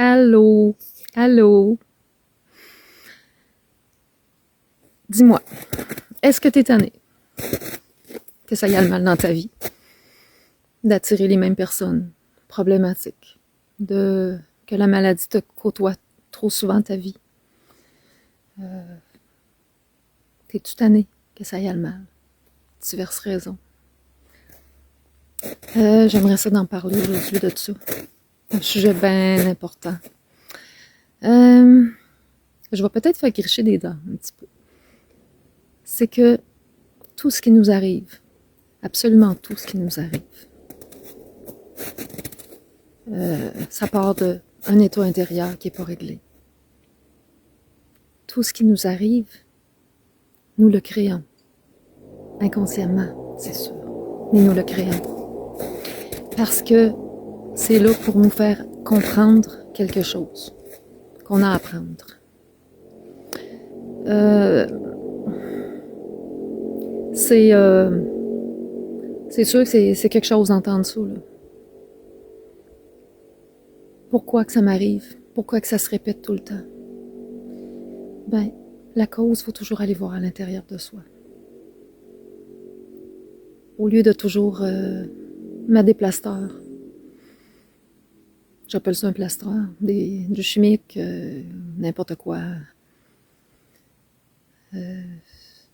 Allô? Allô? Dis-moi, est-ce que t'es tanné que ça y aille mal dans ta vie? D'attirer les mêmes personnes problématiques? Que la maladie te côtoie trop souvent ta vie? T'es-tu tanné que ça y aille mal? Diverses raisons. J'aimerais ça d'en parler aujourd'hui de ça. Un sujet bien important. Je vais peut-être faire gricher des dents un petit peu. C'est que tout ce qui nous arrive, absolument tout ce qui nous arrive, ça part d'un état intérieur qui n'est pas réglé. Tout ce qui nous arrive, nous le créons. Inconsciemment, c'est sûr. Mais nous le créons. Parce que c'est là pour nous faire comprendre quelque chose qu'on a à apprendre. C'est sûr que c'est quelque chose d'entendre ça, là. Pourquoi que ça m'arrive? Pourquoi que ça se répète tout le temps? Ben, la cause, il faut toujours aller voir à l'intérieur de soi. Au lieu de toujours mettre des plasteurs. J'appelle ça un plasteur. Du chimique, n'importe quoi.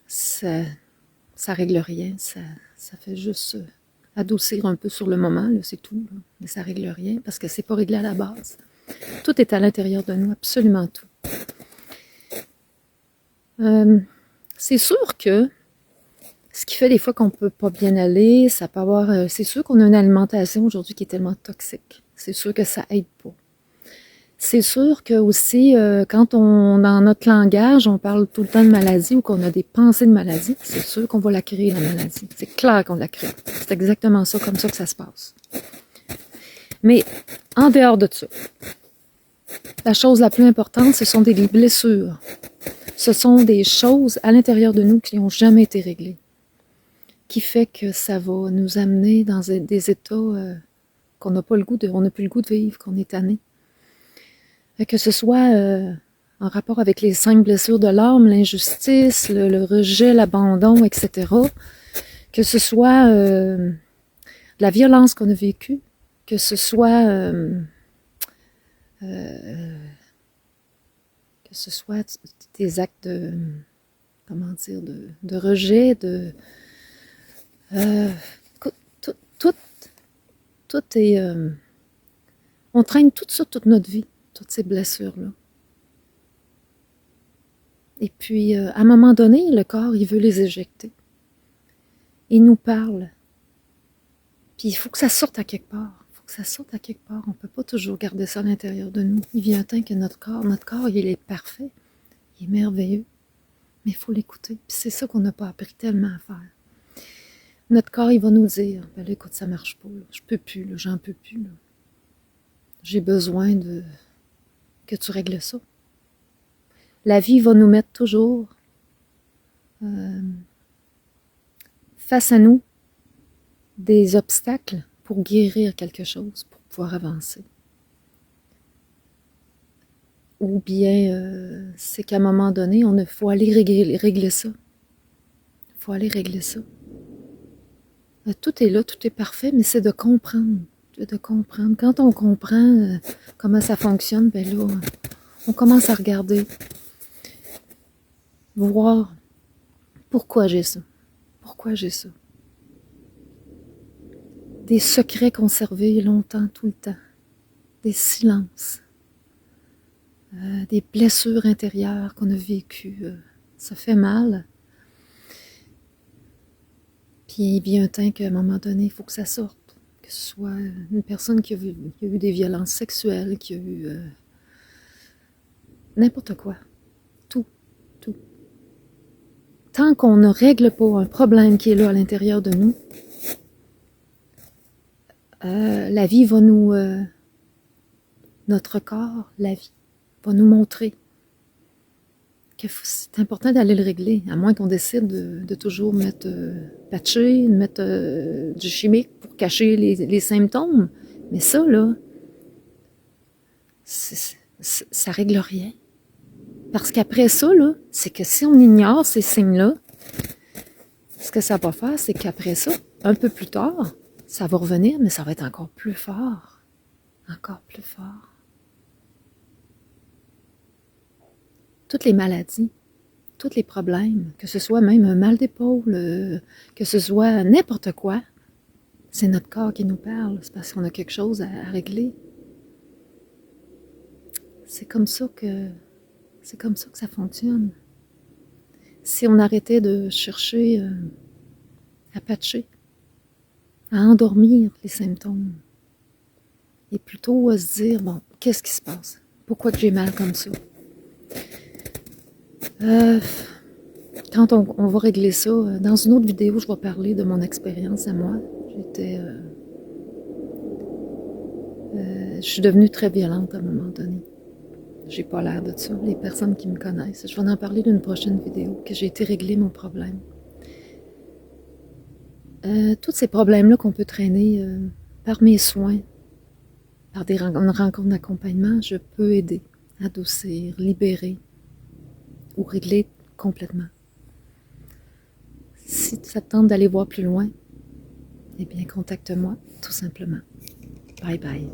Ça règle rien. Ça fait juste adoucir un peu sur le moment, là, c'est tout. Là. Mais ça règle rien parce que c'est pas réglé à la base. Tout est à l'intérieur de nous, absolument tout. C'est sûr que ce qui fait des fois qu'on peut pas bien aller, ça peut avoir... c'est sûr qu'on a une alimentation aujourd'hui qui est tellement toxique. C'est sûr que ça aide pas. C'est sûr que aussi, quand dans notre langage, on parle tout le temps de maladie ou qu'on a des pensées de maladie, c'est sûr qu'on va la créer, la maladie. C'est clair qu'on la crée. C'est exactement ça, comme ça que ça se passe. Mais en dehors de ça, la chose la plus importante, ce sont des blessures. Ce sont des choses à l'intérieur de nous qui n'ont jamais été réglées. Qui fait que ça va nous amener dans des états qu'on n'a pas le goût on n'a plus le goût de vivre, qu'on est tanné. Que ce soit en rapport avec les 5 blessures de l'âme, l'injustice, le rejet, l'abandon, etc. Que ce soit la violence qu'on a vécue, que ce soit des actes de, comment dire, de rejet, tout est... on traîne tout ça toute notre vie, toutes ces blessures-là. Et puis, à un moment donné, le corps, il veut les éjecter. Il nous parle. Puis, il faut que ça sorte à quelque part. Il faut que ça sorte à quelque part. On ne peut pas toujours garder ça à l'intérieur de nous. Il vient un temps que notre corps, il est parfait. Il est merveilleux. Mais il faut l'écouter. Puis, c'est ça qu'on n'a pas appris tellement à faire. Notre corps, il va nous dire, ben là, écoute, ça marche pas. Là. Je peux plus, là, j'en peux plus. Là. J'ai besoin que tu règles ça. La vie va nous mettre toujours face à nous des obstacles pour guérir quelque chose, pour pouvoir avancer. Ou bien, c'est qu'à un moment donné, il faut aller régler ça. Il faut aller régler ça. Tout est là, tout est parfait, mais c'est de comprendre. De comprendre. Quand on comprend comment ça fonctionne, ben là, on commence à regarder. Voir pourquoi j'ai ça. Pourquoi j'ai ça. Des secrets conservés longtemps, tout le temps. Des silences. Des blessures intérieures qu'on a vécues. Ça fait mal. Puis il vient un temps qu'à un moment donné, il faut que ça sorte. Que ce soit une personne qui a eu des violences sexuelles, qui a eu n'importe quoi. Tout. Tant qu'on ne règle pas un problème qui est là à l'intérieur de nous, la vie va nous... notre corps, la vie, va nous montrer que c'est important d'aller le régler, à moins qu'on décide de toujours mettre patcher, mettre du chimique pour cacher les symptômes. Mais ça, là, ça règle rien. Parce qu'après ça, là, c'est que si on ignore ces signes-là, ce que ça va faire, c'est qu'après ça, un peu plus tard, ça va revenir, mais ça va être encore plus fort. Encore plus fort. Toutes les maladies, tous les problèmes, que ce soit même un mal d'épaule, que ce soit n'importe quoi, c'est notre corps qui nous parle. C'est parce qu'on a quelque chose à régler. C'est comme ça que ça fonctionne. Si on arrêtait de chercher à patcher, à endormir les symptômes, et plutôt à se dire, bon, qu'est-ce qui se passe? Pourquoi que j'ai mal comme ça? Quand on va régler ça, dans une autre vidéo, je vais parler de mon expérience à moi. Je suis devenue très violente à un moment donné. J'ai pas l'air de ça, les personnes qui me connaissent. Je vais en parler d'une prochaine vidéo, que j'ai été régler mon problème. Tous ces problèmes-là qu'on peut traîner par mes soins, par une rencontre d'accompagnement, je peux aider, adoucir, libérer ou régler complètement. Si ça te tente d'aller voir plus loin, eh bien, contacte-moi, tout simplement. Bye bye.